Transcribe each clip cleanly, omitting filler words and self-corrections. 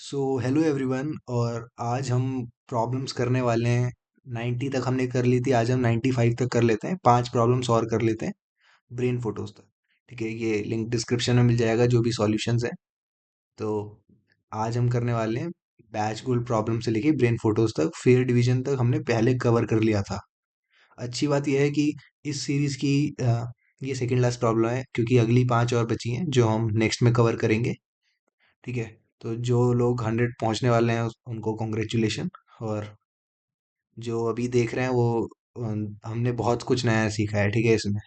So hello everyone. और आज हम प्रॉब्लम्स करने वाले हैं। 90 तक हमने कर ली थी, आज हम 95 तक कर लेते हैं। 5 प्रॉब्लम्स और कर लेते हैं ब्रेन फोटोज तक। ठीक है, ये लिंक डिस्क्रिप्शन में मिल जाएगा जो भी सॉल्यूशंस है। तो आज हम करने वाले हैं बैच गोल्ड प्रॉब्लम से लेके ब्रेन फोटोज तक। फेयर डिवीजन तक हमने पहले कवर कर लिया था। अच्छी बात यह है कि इस सीरीज की ये सेकेंड लास्ट प्रॉब्लम है, क्योंकि अगली 5 और बची हैं जो हम नेक्स्ट में कवर करेंगे। ठीक है, तो जो लोग 100 पहुंचने वाले हैं उनको कॉन्ग्रेचुलेशन। और जो अभी देख रहे हैं वो हमने बहुत कुछ नया सीखा है। ठीक है, इसमें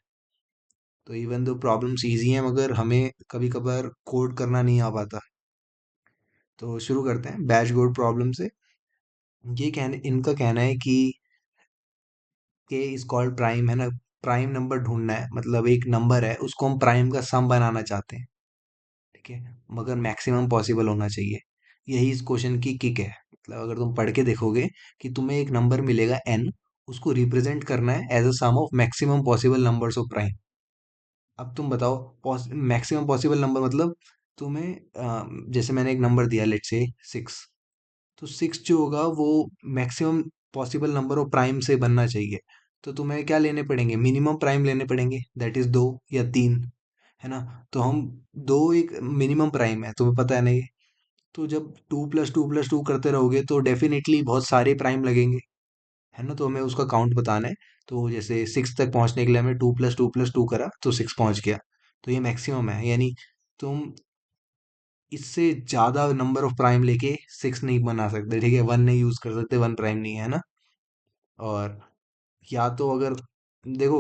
तो इवन दो प्रॉब्लम्स इजी हैं मगर हमें कभी कभार कोड करना नहीं आ पाता। तो शुरू करते हैं बैच कोड प्रॉब्लम से। इनका कहना है कि के इज कॉल्ड प्राइम, है ना। प्राइम नंबर ढूंढना है, मतलब एक नंबर है उसको हम प्राइम का सम बनाना चाहते हैं। ठीक है, मगर मैक्सिमम पॉसिबल होना चाहिए। यही इस क्वेश्चन की किक है। मतलब अगर तुम पढ़ के देखोगे कि तुम्हें एक नंबर मिलेगा n, उसको रिप्रेजेंट करना है as a sum of maximum possible numbers of prime. अब तुम बताओ मैक्सिमम पॉसिबल नंबर मतलब तुम्हें जैसे मैंने एक नंबर दिया, लेट से 6। तो 6 जो होगा वो maximum possible number of prime से बनना चाहिए। तो तुम्हें क्या लेने पड़ेंगे, मिनिमम प्राइम लेने पड़ेंगे, दैट इज 2 या 3, है ना। तो हम दो एक मिनिमम प्राइम है, तुम्हें पता है ना ये। तो जब 2 + 2 + 2 करते रहोगे तो डेफिनेटली बहुत सारे प्राइम लगेंगे, है ना। तो हमें उसका काउंट बताना है। तो जैसे 6 तक पहुंचने के लिए हमें 2 + 2 + 2 करा तो 6 पहुंच गया। तो ये मैक्सिमम है, यानी तुम इससे ज्यादा नंबर ऑफ प्राइम लेके 6 नहीं बना सकते। ठीक है, 1 नहीं यूज कर सकते, 1 प्राइम नहीं है ना। और या तो अगर देखो,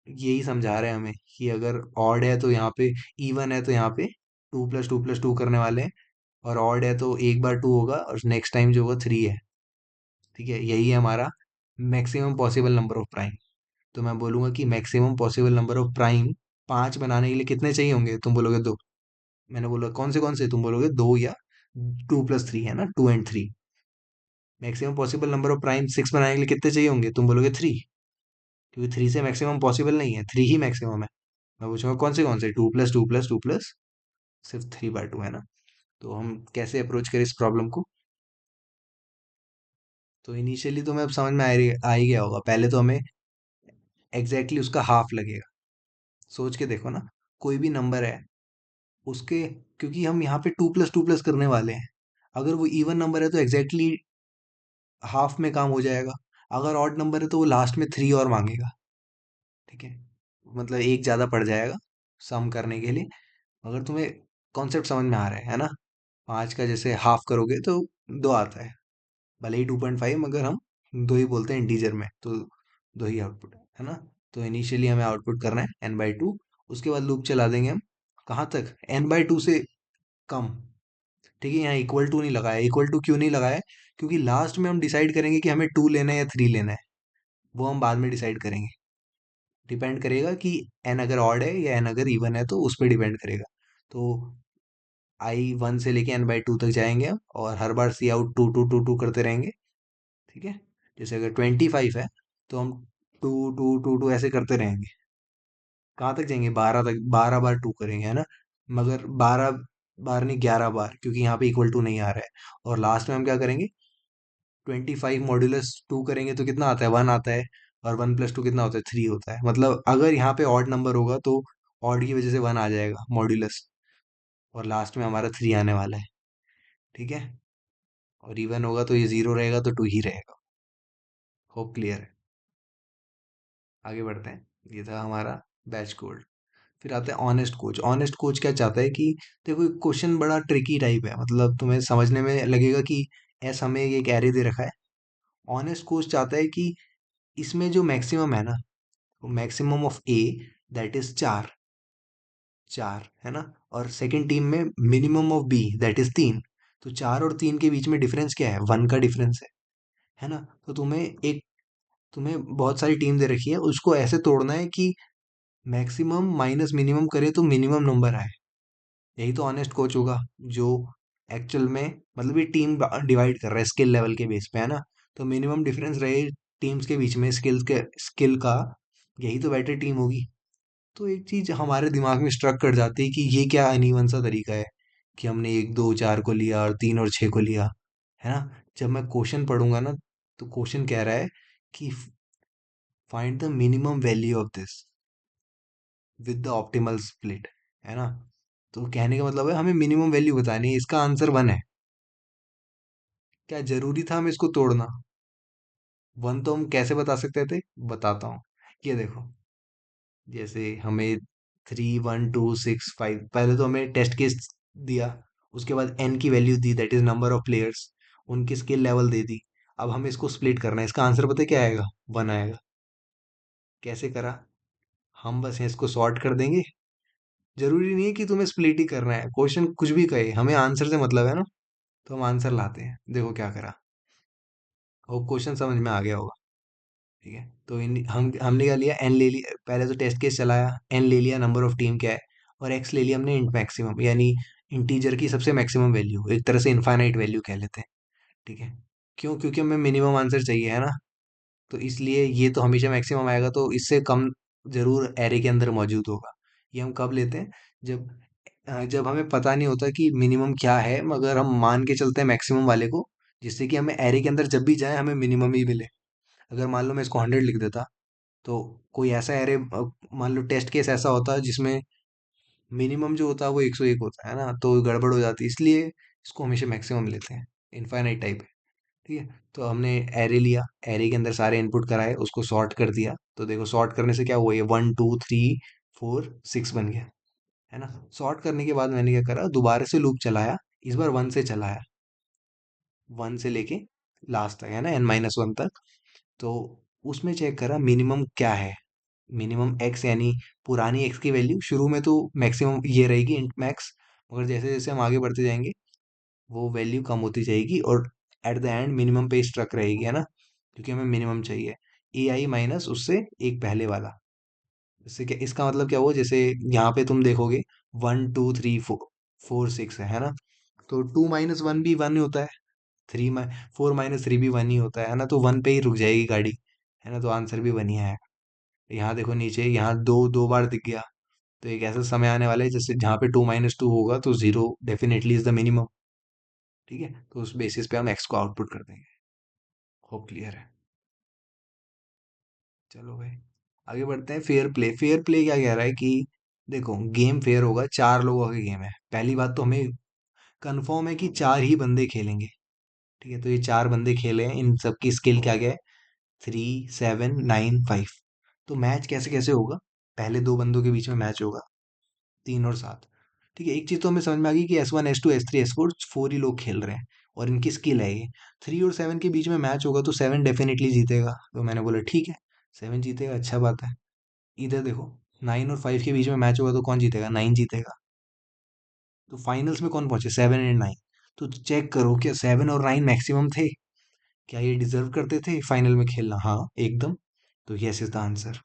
यही समझा रहे हैं हमें कि अगर ऑड है तो यहाँ पे, इवन है तो यहाँ पे 2 + 2 + 2 करने वाले हैं। और ऑड है तो एक बार 2 होगा और नेक्स्ट टाइम जो होगा 3 है। ठीक है, यही है हमारा maximum possible number of prime. तो मैं बोलूंगा कि maximum possible number of prime 5 बनाने के लिए कितने चाहिए होंगे, तुम बोलोगे 2। मैंने बोला कौन से, तुम बोलोगे 2 या 2 + 3, है ना, 2 और 3। Maximum possible number of prime 6 बनाने के लिए कितने चाहिए होंगे, तुम बोलोगे 3। क्योंकि 3 से मैक्सिमम पॉसिबल नहीं है, 3 ही मैक्सिमम है। मैं पूछूंगा कौन से 2 + 2 + 2 + सिर्फ 3/2, है ना। तो हम कैसे अप्रोच करें इस प्रॉब्लम को। तो इनिशियली तो मैं अब समझ में आ ही गया होगा। पहले तो हमें एग्जैक्टली उसका हाफ लगेगा। सोच के देखो ना, कोई भी नंबर है उसके, क्योंकि हम यहाँ पे 2 + 2 + करने वाले हैं। अगर वो इवन नंबर है तो एग्जैक्टली हाफ में काम हो जाएगा। अगर ऑड नंबर है तो वो लास्ट में 3 और मांगेगा। ठीक है, मतलब एक ज्यादा पड़ जाएगा सम करने के लिए। अगर तुम्हें कॉन्सेप्ट समझ में आ रहा है ना। 5 का जैसे हाफ करोगे तो 2 आता है, भले ही 2.5, मगर हम 2 ही बोलते हैं इंटीजर में, तो 2 ही आउटपुट है ना। तो इनिशियली हमें आउटपुट करना है n/2। उसके बाद लूप चला देंगे हम कहाँ तक, n/2 से कम। ठीक है, यहाँ इक्वल टू नहीं लगाया। इक्वल टू क्यों नहीं लगाया, क्योंकि लास्ट में हम डिसाइड करेंगे कि हमें 2 लेना है या 3 लेना है। वो हम बाद में डिसाइड करेंगे। डिपेंड करेगा कि n अगर ऑड है या n अगर इवन है, तो उस पर डिपेंड करेगा। तो i1 से लेके n/2 तक जाएंगे हम, और हर बार सी आउट 2 2 2 2 करते रहेंगे। ठीक है, जैसे अगर 25 है तो हम 2 2 2 2 ऐसे करते रहेंगे। कहाँ तक जाएंगे, 12 तक। 12 बार 2 करेंगे, है ना। मगर 12 बार नहीं, 11 बार, क्योंकि यहाँ पे इक्वल टू नहीं आ रहा है। और लास्ट में हम क्या करेंगे, 25 मॉड्यूलस 2 करेंगे तो कितना आता है, 1 आता है। और 1 + 2 कितना होता है, 3 होता है। मतलब अगर यहाँ पे ऑड नंबर होगा तो ऑड की वजह से 1 आ जाएगा मॉड्यूलस, और लास्ट में हमारा 3 आने वाला है। ठीक है, और इवन होगा तो ये 0 रहेगा तो 2 ही रहेगा। होप क्लियर है। आगे बढ़ते हैं। ये था हमारा बैच कोड। फिर आता है ऑनेस्ट कोच। ऑनेस्ट कोच क्या चाहता है कि देखो, क्वेश्चन बड़ा ट्रिकी टाइप है, मतलब तुम्हें समझने में लगेगा कि ऐसा हमें एक एरे दे रखा है। ऑनेस्ट कोच चाहता है कि इसमें जो मैक्सिमम है ना, maximum of A, that is 4। 4 है ना। और सेकंड टीम में minimum of B, that is 3। तो 4 और 3 के बीच में डिफरेंस क्या है, 1 का डिफरेंस है ना। तो तुम्हें बहुत सारी टीम दे रखी है, उसको ऐसे तोड़ना है कि मैक्सिमम माइनस मिनिमम करे तो मिनिमम नंबर आए। यही तो ऑनेस्ट कोच होगा, जो एक्चुअल में मतलब ये टीम डिवाइड कर रहा है स्किल लेवल के बेस पे, है ना। तो मिनिमम डिफरेंस रहे टीम्स के बीच में स्किल का, यही तो बेटर टीम होगी। तो एक चीज हमारे दिमाग में स्ट्रक कर जाती है कि ये क्या अनइवन सा तरीका है कि हमने एक दो चार को लिया और तीन और छः को लिया, है ना। जब मैं क्वेश्चन पढ़ूंगा ना, तो क्वेश्चन कह रहा है कि find the minimum value of this with the optimal split, है ना। तो कहने का मतलब है हमें मिनिमम वैल्यू बतानी है, इसका आंसर वन है। क्या जरूरी था हमें इसको तोड़ना? वन तो हम कैसे बता सकते थे, बताता हूँ। ये देखो, जैसे हमें 3 1 2 6 5, पहले तो हमें टेस्ट केस दिया, उसके बाद एन की value the, that is number of players, उनकी स्किल लेवल दे दी। अब हमें इसको स्प्लिट करना है, इसका आंसर पता है क्या आएगा? वन आएगा। कैसे करा? हम बस इसको सॉर्ट कर देंगे। जरूरी नहीं है कि तुम्हें स्प्लिट ही करना है, क्वेश्चन कुछ भी कहे, हमें आंसर से मतलब है ना। तो हम आंसर लाते हैं, देखो क्या करा। वो क्वेश्चन समझ में आ गया होगा। ठीक है, तो हमने क्या लिया, एन ले लिया, पहले तो टेस्ट केस चलाया, एन ले लिया, नंबर ऑफ टीम क्या है, और एक्स ले लिया हमने इंट मैक्सिमम, यानी इंटीजर की सबसे मैक्सिमम वैल्यू, एक तरह से इनफाइनाइट वैल्यू कह लेते हैं। ठीक है, क्यों? क्योंकि हमें मिनिमम आंसर चाहिए, है ना। तो इसलिए ये तो हमेशा मैक्सिमम आएगा, तो इससे कम जरूर एरे के अंदर मौजूद होगा। ये हम कब लेते हैं? जब जब हमें पता नहीं होता कि मिनिमम क्या है, मगर हम मान के चलते हैं मैक्सिमम वाले को, जिससे कि हमें एरे के अंदर जब भी जाए हमें मिनिमम ही मिले। अगर मान लो मैं इसको 100 लिख देता, तो कोई ऐसा एरे, मान लो टेस्ट केस ऐसा होता है जिसमें मिनिमम जो होता है वो 101 होता है ना, तो गड़बड़ हो जाती है, इसलिए इसको हमेशा मैक्सिमम लेते हैं। इनफाइनाइट टाइप है। ठीक है, तो हमने एरे लिया, एरे के अंदर सारे इनपुट कराए, उसको सॉर्ट कर दिया, तो देखो सॉर्ट करने से क्या हुआ, ये 1 2 3 4 6 बन गया, है ना। सॉर्ट करने के बाद मैंने क्या करा, दोबारा से लूप चलाया, इस बार वन से चलाया, वन से लेके लास्ट तक, है ना, n-1 तक। तो उसमें चेक करा मिनिमम क्या है। मिनिमम एक्स, यानी पुरानी एक्स की वैल्यू, शुरू में तो मैक्सिमम ये रहेगी इंट मैक्स, मगर जैसे जैसे हम आगे बढ़ते जाएंगे वो वैल्यू कम होती जाएगी, और एट द एंड मिनिमम पे स्ट्रक रहेगी, है ना, क्योंकि हमें मिनिमम चाहिए। ए आई माइनस उससे एक पहले वाला। इससे क्या, इसका मतलब क्या हुआ, जैसे यहाँ पे तुम देखोगे 1 2 3 4 4 6 है ना, तो 2 - 1 भी वन ही होता है, 4 - 3 भी वन ही होता है ना, तो वन पे ही रुक जाएगी गाड़ी, है ना, तो आंसर भी वन ही है। यहाँ देखो नीचे, यहाँ दो दो बार दिख गया, तो एक ऐसा समय आने वाला है जैसे जहाँ पे 2 - 2 होगा तो zero definitely is the minimum. ठीक है, तो उस बेसिस पे हम एक्स को आउटपुट कर देंगे। होप क्लियर है। चलो भाई, आगे बढ़ते हैं। फेयर प्ले, फेयर प्ले क्या कह रहा है कि देखो, गेम फेयर होगा, चार लोगों का गेम है, पहली बात तो हमें कंफर्म है कि चार ही बंदे खेलेंगे। ठीक है, तो ये चार बंदे खेले हैं, इन सब की स्किल क्या क्या है, 3 7 9 5। तो मैच कैसे कैसे होगा, पहले दो बंदों के बीच में मैच होगा, 3 और 7। ठीक है, एक चीज तो हमें समझ में आ गई कि S1 S2 S3 S4 4 ही लोग खेल रहे हैं, और इनकी स्किल है ये। 3 और 7 के बीच में मैच होगा तो 7 डेफिनेटली जीतेगा, तो मैंने बोला ठीक है, 7 जीतेगा, अच्छा बात है। इधर देखो, 9 और 5 के बीच में मैच होगा तो कौन जीतेगा, 9 जीतेगा। तो फाइनल्स में कौन पहुंचे, 7 एंड 9। तो चेक करो, क्या 7 और 9 मैक्सिमम थे? क्या ये डिजर्व करते थे फाइनल में खेलना? हाँ, एकदम। तो यस इज द आंसर।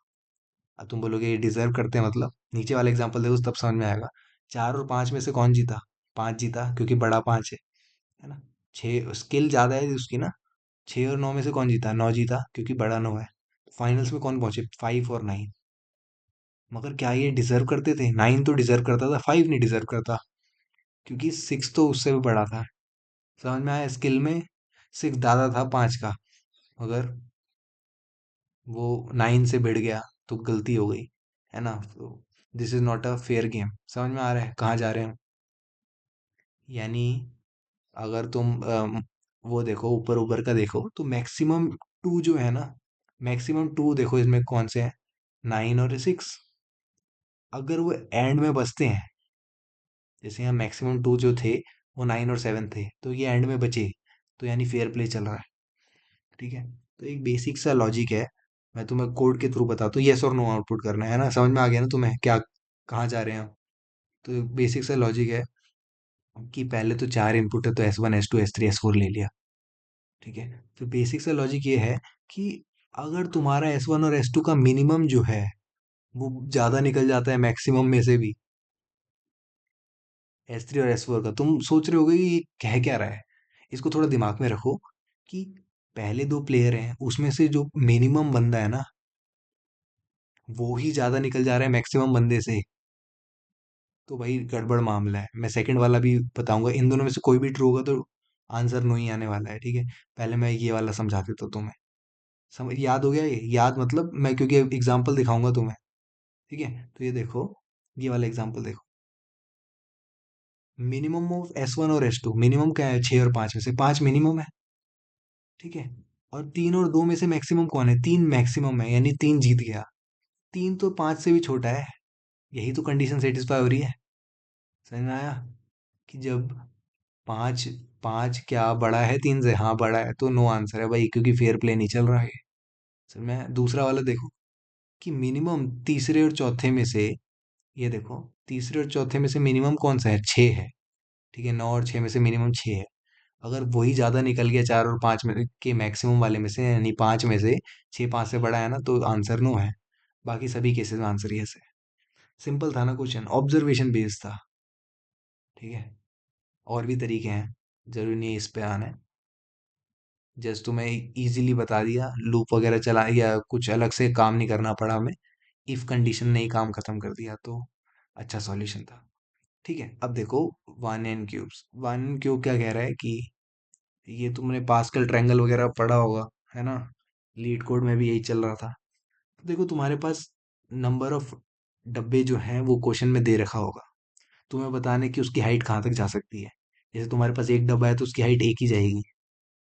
अब तुम बोलोगे ये डिजर्व करते हैं मतलब, नीचे वाला एग्जांपल देखो तब समझ में आएगा। 4 और 5 में से कौन जीता? 5 जीता, क्योंकि बड़ा 5 है ना। 6 स्किल ज्यादा है उसकी ना। 6 और 9 में से कौन जीता? 9 जीता, क्योंकि बड़ा 9 है। फाइनल्स में कौन पहुंचे? 5 और 9। मगर क्या ये डिजर्व करते थे? 9 तो डिजर्व करता था, 5 नहीं डिजर्व करता, क्योंकि 6 तो उससे भी बड़ा था। समझ में आया? स्किल में 6 दादा था 5 का, मगर वो 9 से भिड़ गया, तो गलती हो गई, है ना। तो this is not a fair game. समझ में आ रहा है कहाँ जा रहे हैं? यानी अगर तुम वो देखो, ऊपर ऊपर का देखो, तो मैक्सिमम टू जो है ना, मैक्सिमम टू देखो इसमें कौन से हैं, 9 और 6। अगर वो एंड में बचते हैं, जैसे यहाँ मैक्सिमम टू जो थे वो 9 और 7 थे, तो ये एंड में बचे, तो यानी फेयर प्ले चल रहा है। ठीक है, तो एक बेसिक सा लॉजिक है, मैं तुम्हें कोड के थ्रू बताता हूँ, येस और नो आउटपुट करना है ना। समझ में आ गया ना तुम्हें क्या, कहाँ जा रहे हैं हम? तो बेसिक सा लॉजिक है कि पहले तो चार इनपुट है, तो S1 S2 S3 S4 ले लिया। ठीक है, तो बेसिक सा लॉजिक ये है कि अगर तुम्हारा S1 और S2 का मिनिमम जो है वो ज्यादा निकल जाता है मैक्सिमम में से भी, S3 और S4 का, तुम सोच रहे होगे कि ये कह क्या रहा है। इसको थोड़ा दिमाग में रखो कि पहले दो प्लेयर हैं, उसमें से जो मिनिमम बंदा है ना, वो ही ज्यादा निकल जा रहा है मैक्सिमम बंदे से। तो भाई गड़बड़ मामला है। मैं सेकंड वाला भी बताऊंगा, इन दोनों में से कोई भी ट्रू होगा तो आंसर नो ही आने वाला है, ठीक है। पहले मैं ये वाला समझा देता हूँ तुम्हें। समझ याद हो गया ये? याद मतलब मैं क्योंकि एग्जांपल दिखाऊंगा तुम्हें, ठीक है। तो ये देखो, ये वाला एग्जांपल देखो। मिनिमम ऑफ S1 और S2, मिनिमम क्या है? 6 और 5 में से 5 मिनिमम है, ठीक है। और 3 और 2 में से मैक्सिमम कौन है? 3 मैक्सिमम है, यानी 3 जीत गया। 3 तो 5 से भी छोटा है। यही तो कंडीशन सेटिस्फाई हो रही है। समझ में आया? कि जब 5, 5 क्या बड़ा है 3 से? हाँ बड़ा है, तो नो आंसर है भाई, क्योंकि फेयर प्ले नहीं चल रहा है। समझ में आया? दूसरा वाला देखो, कि मिनिमम तीसरे और चौथे में से, ये देखो, तीसरे और चौथे में से मिनिमम कौन सा है? 6 है, ठीक है। 9 और 6 में से मिनिमम 6 है। अगर वही ज्यादा निकल गया 4 और 5 में के मैक्सिमम वाले में से, यानी 5 में से 6 5 से बड़ा है ना, तो आंसर नो है। बाकी सभी केसेस में आंसर यस है। सिंपल था ना क्वेश्चन, ऑब्जर्वेशन बेस्ड था, ठीक है। और भी तरीके हैं, जरूरी नहीं है इस पे आना है। जस्ट तुम्हें इजीली बता दिया, लूप वगैरह चला या कुछ अलग से काम नहीं करना पड़ा हमें। इफ कंडीशन ने ही काम खत्म कर दिया, तो अच्छा सॉल्यूशन था। ठीक है, अब देखो, one n cubes. One n cube क्या कह रहा है कि ये तुमने पास्कल ट्रायंगल वगैरह पढ़ा होगा, है ना। लीड कोड में भी यही चल रहा था। तो देखो, तुम्हारे पास नंबर ऑफ डब्बे जो हैं वो क्वेश्चन में दे रखा होगा, तुम्हें बताने कि उसकी हाइट कहाँ तक जा सकती है। जैसे तुम्हारे पास एक डब्बा है तो उसकी हाइट एक ही जाएगी।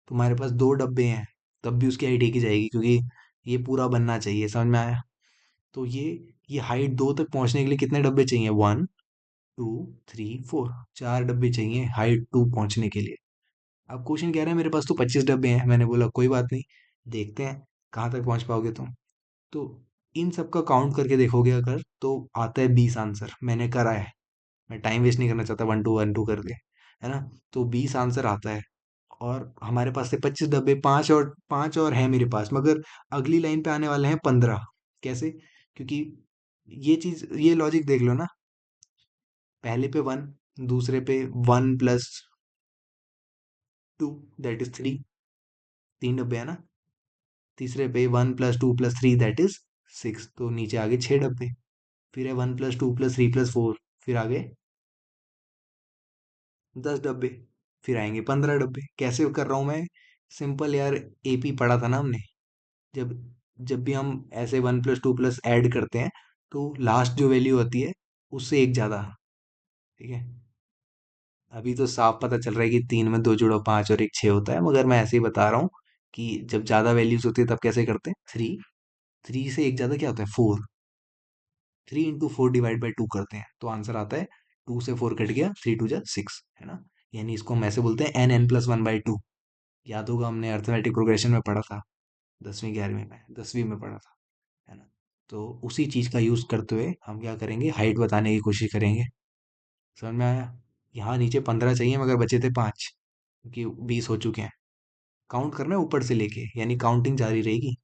तुम्हारे पास दो डब्बे हैं, तब भी उसकी हाइट एक ही जाएगी, क्योंकि ये पूरा बनना चाहिए। समझ में आया? तो ये हाइट दो तक पहुंचने के लिए कितने डब्बे चाहिए? 1 2 3 4, 4 डब्बे चाहिए हाइट 2 पहुंचने के लिए। अब क्वेश्चन कह रहा है मेरे पास तो 25 डब्बे हैं। मैंने बोला कोई बात नहीं, देखते हैं कहाँ तक पहुंच पाओगे तुम। तो इन सब का काउंट करके देखोगे अगर, तो आता है 20 आंसर। मैंने करा है, मैं टाइम वेस्ट नहीं करना चाहता, 1 2 1 2 कर दे, है ना। तो 20 आंसर आता है। और हमारे पास से 25 डब्बे, पांच और है मेरे पास, मगर अगली लाइन पे आने वाले हैं 15। कैसे? क्योंकि ये लॉजिक देख लो ना। पहले पे 1, दूसरे पे 1 + 2 दैट इज 3, 3 डब्बे है ना। तीसरे पे 1 + 2 + 3 दैट इज 6, तो नीचे आगे 6 डब्बे। फिर है 1 + 2 + 3 + 4, फिर आगे 10 डब्बे। फिर आएंगे 15 डब्बे। कैसे कर रहा हूँ मैं? सिंपल यार, एपी पढ़ा था ना हमने। जब जब भी हम ऐसे 1 + 2 प्लस ऐड करते हैं, तो लास्ट जो वैल्यू होती है उससे एक ज्यादा, ठीक है। अभी तो साफ पता चल रहा है कि 3 में 2 जोड़ो 5 और एक 6 होता है, मगर मैं ऐसे ही बता रहा हूँ कि जब ज्यादा वैल्यूज होती है तब कैसे करते हैं। 3 से एक ज्यादा क्या होता है? 4। 3 × 4 ÷ 2 करते हैं, तो आंसर आता है 2 से 4 कट गया, 3 2 = 6, है ना। यानी इसको हम ऐसे बोलते हैं n n + 1/2। याद होगा, हमने अर्थमेटिक प्रोग्रेशन में पढ़ा था, 10वीं 11वीं में पढ़ा था, है ना। तो उसी चीज का यूज करते हुए हम क्या करेंगे, हाइट बताने की कोशिश करेंगे। समझ में आया? यहाँ नीचे 15 चाहिए, मगर बचे थे 5, क्योंकि 20 हो चुके हैं। काउंट करना है ऊपर से लेके, यानी काउंटिंग जारी रहेगी।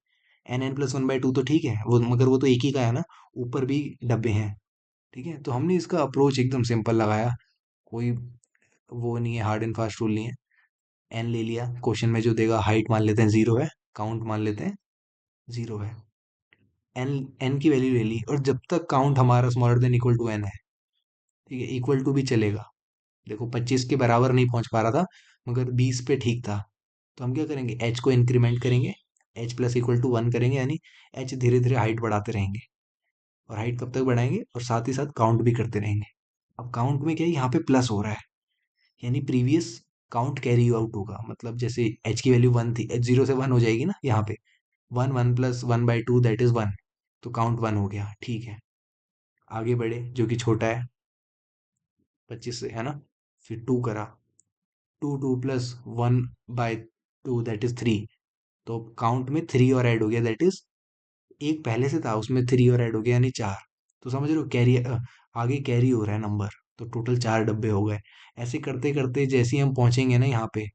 n n + 1/2 तो ठीक है वो, मगर वो तो एक ही का है ना, ऊपर भी डब्बे हैं, ठीक है। तो हमने इसका अप्रोच एकदम सिंपल लगाया, कोई वो नहीं है, हार्ड एंड फास्ट रूल नहीं है। एन ले लिया, क्वेश्चन में जो देगा हाइट मान लेते हैं 0 है, काउंट मान लेते हैं 0 है। एन एन की वैल्यू ले ली, और जब तक काउंट हमारा smaller than equal to n है, ठीक है, इक्वल टू भी चलेगा। देखो 25 के बराबर नहीं पहुंच पा रहा था, मगर 20 पे ठीक था। तो हम क्या करेंगे, एच को इंक्रीमेंट करेंगे, h += 1 करेंगे, यानी एच धीरे धीरे हाइट बढ़ाते रहेंगे। और हाइट कब तक बढ़ाएंगे, और साथ ही साथ काउंट भी करते रहेंगे। अब काउंट में क्या है, यहाँ पे प्लस हो रहा है, यानी प्रीवियस काउंट कैरी आउट होगा। मतलब जैसे एच की वैल्यू 1 थी, एच 0 से 1 हो जाएगी ना यहाँ पे। 1 + 1/2 दैट इज 1, तो काउंट 1 हो गया, ठीक है। आगे बढ़े, जो कि छोटा है 25 से, है ना। फिर 2 करा, 2 + 1/2 दैट इज 3, तो काउंट में 3 और ऐड हो गया, दैट इज एक पहले से था उसमें 3 और ऐड हो गया, यानी 4। तो समझ रहे हो, आगे कैरी हो रहा है नंबर। तो टोटल 4 डब्बे हो गए। ऐसे करते करते जैसे ही हम पहुंचेंगे ना यहाँ पे,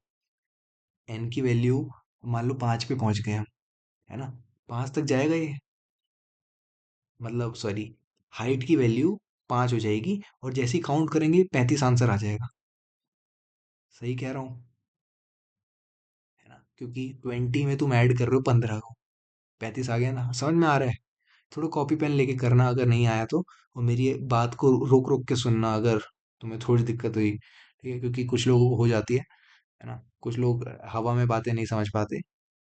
एन की वैल्यू मान लो 5 पे पहुंच गए हम, है ना। 5 तक जाएगा ये, मतलब सॉरी, हाइट की वैल्यू 5 हो जाएगी, और जैसे ही काउंट करेंगे 35 आंसर आ जाएगा। सही कह रहा हूँ, है ना, क्योंकि 20 में तुम ऐड कर रहे हो 15 को, 35 आ गया ना। समझ में आ रहा है? थोड़ा कॉपी पेन लेके करना अगर नहीं आया तो, और मेरी ये बात को रोक रोक के सुनना अगर तुम्हें थोड़ी दिक्कत हुई, ठीक है, क्योंकि कुछ लोगों को हो जाती है ना, कुछ लोग हवा में बातें नहीं समझ पाते।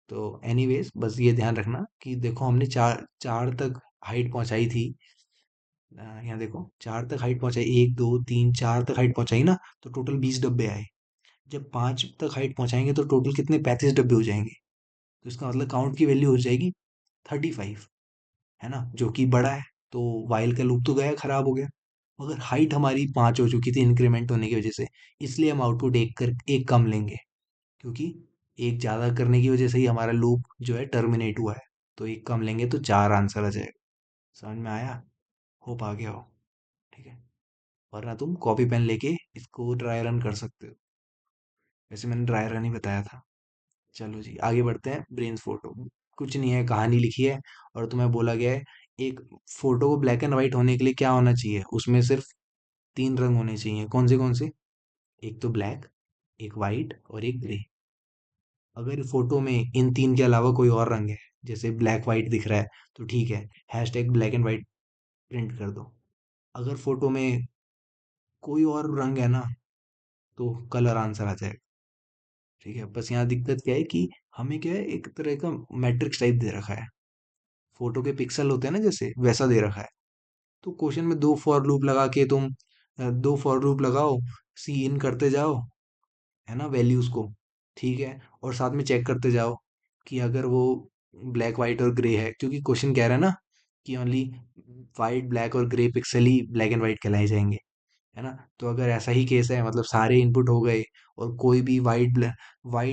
तो एनीवेज बस ये ध्यान रखना कि देखो हमने चार चार तक हाइट पहुंचाई थी। यहाँ देखो, चार तक हाइट पहुंचाई, एक दो तीन चार तक हाइट पहुंचाई ना, तो टोटल 20 डब्बे आए। जब पांच तक हाइट पहुंचाएंगे तो टोटल कितने, 35 डब्बे हो जाएंगे। तो इसका मतलब काउंट की वैल्यू हो जाएगी 35, है ना, जो कि बड़ा है। तो वाइल का लूप तो गया, खराब हो गया। मगर हाइट हमारी 5 हो चुकी थी इंक्रीमेंट होने की वजह से, इसलिए हम आउटपुट एक कम लेंगे, क्योंकि एक ज़्यादा करने की वजह से ही हमारा लूप जो है टर्मिनेट हुआ है। तो एक कम लेंगे तो 4 आंसर आ जाएगा। समझ में आया? होप आ गया हो, ठीक है। वरना तुम कॉपी पेन लेके इसको ड्राई रन कर सकते हो। वैसे मैंने ड्राई रन ही बताया था। चलो जी, आगे बढ़ते हैं। ब्रेन्स फोटो कुछ नहीं है, कहानी लिखी है और तुम्हें बोला गया है एक फोटो को ब्लैक एंड व्हाइट होने के लिए क्या होना चाहिए, उसमें सिर्फ 3 रंग होने चाहिए। कौन से? एक तो ब्लैक, एक वाइट और एक ग्रे। अगर फोटो में इन तीन के अलावा कोई और रंग है, जैसे ब्लैक वाइट दिख रहा है, तो ठीक है, hashtag black and white print कर दो। अगर फोटो में कोई और रंग है ना, तो कलर आंसर आ जाएगा, ठीक है। बस यहाँ दिक्कत क्या है कि हमें क्या है, एक तरह का मैट्रिक्स टाइप दे रखा है। फोटो के पिक्सल होते हैं ना, जैसे वैसा दे रखा है। तो क्वेश्चन में दो फॉर लूप लगा के तुम, दो फॉर लूप लगाओ, सी इन करते जाओ, है ना, वैल्यूज को, ठीक है। और साथ में चेक करते जाओ कि अगर वो ब्लैक वाइट और ग्रे है, क्योंकि क्वेश्चन कह रहा है ना कि ओनली वाइट ब्लैक और grey pixel he black and white कहलाए जाएंगे, है ना। तो अगर ऐसा ही केस है, मतलब सारे इनपुट हो गए और कोई भी वाइट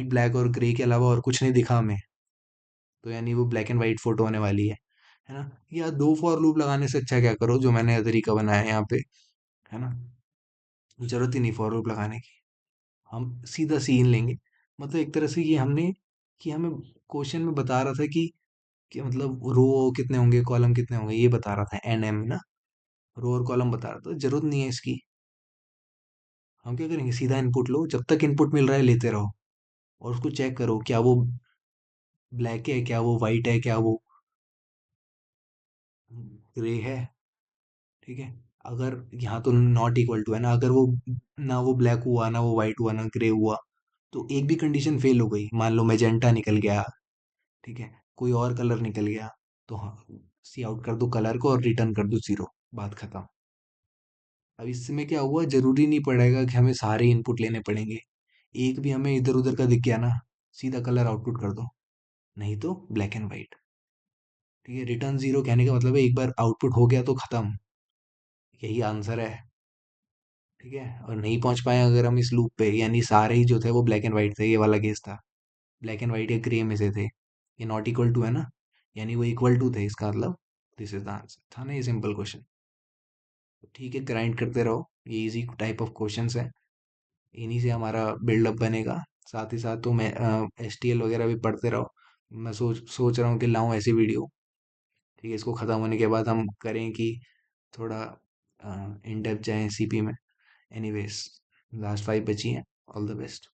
ब्लैक और ग्रे के अलावा और कुछ नहीं दिखा हमें, तो यानी वो ब्लैक एंड वाइट फोटो होने वाली है ना। या दो फॉर लूप लगाने से अच्छा क्या करो, जो मैंने तरीका बनाया है यहाँ पे, है ना, जरूरत ही नहीं फॉर लूप लगाने की, हम सीधा सीन लेंगे। मतलब एक तरह से ये हमने, कि हमें क्वेश्चन में बता रहा था कि मतलब रो कितने होंगे, कॉलम कितने होंगे, ये बता रहा था, एन एम ना, रो और कॉलम बता रहा था। जरूरत नहीं है इसकी। हम क्या करेंगे, सीधा इनपुट लो, जब तक इनपुट मिल रहा है लेते रहो, और उसको चेक करो क्या वो ब्लैक है, क्या वो वाइट है, क्या वो ग्रे है, ठीक है। अगर यहाँ तो नॉट इक्वल टू है ना, अगर वो ना वो ब्लैक हुआ ना वो वाइट हुआ ना ग्रे हुआ, तो एक भी कंडीशन फेल हो गई। मान लो मैजेंटा निकल गया, ठीक है, कोई और कलर निकल गया, तो हाँ, सी आउट कर दो कलर को और रिटर्न कर दो 0, बात खत्म। अब इसमें क्या हुआ, जरूरी नहीं पड़ेगा कि हमें सारे इनपुट लेने पड़ेंगे। एक भी हमें इधर उधर का दिख गया ना, सीधा कलर आउटपुट कर दो, नहीं तो ब्लैक एंड वाइट, ठीक है। रिटर्न 0 कहने का मतलब है एक बार आउटपुट हो गया तो खत्म, यही आंसर है, ठीक है। और नहीं पहुंच पाए अगर हम इस लूप पे, यानी सारे ही जो थे वो ब्लैक एंड वाइट थे, ये वाला केस था, ब्लैक एंड वाइट या ग्रे में से थे, ये नॉट इक्वल टू है ना, यानी वो इक्वल टू थे, इसका मतलब दिस इज द आंसर, था ना ये सिंपल क्वेश्चन। ठीक है, ग्राइंड करते रहो, ये इजी टाइप ऑफ क्वेश्चंस है, इन्हीं से हमारा बिल्डअप बनेगा। साथ ही साथ तुम एस टी एल वगैरह भी पढ़ते रहो। मैं सोच रहा हूँ कि लाऊं ऐसी वीडियो, ठीक है, इसको ख़त्म होने के बाद हम करें कि थोड़ा इन डेप्थ जाएं सीपी में। एनीवेज, लास्ट 5 बची हैं। All the best.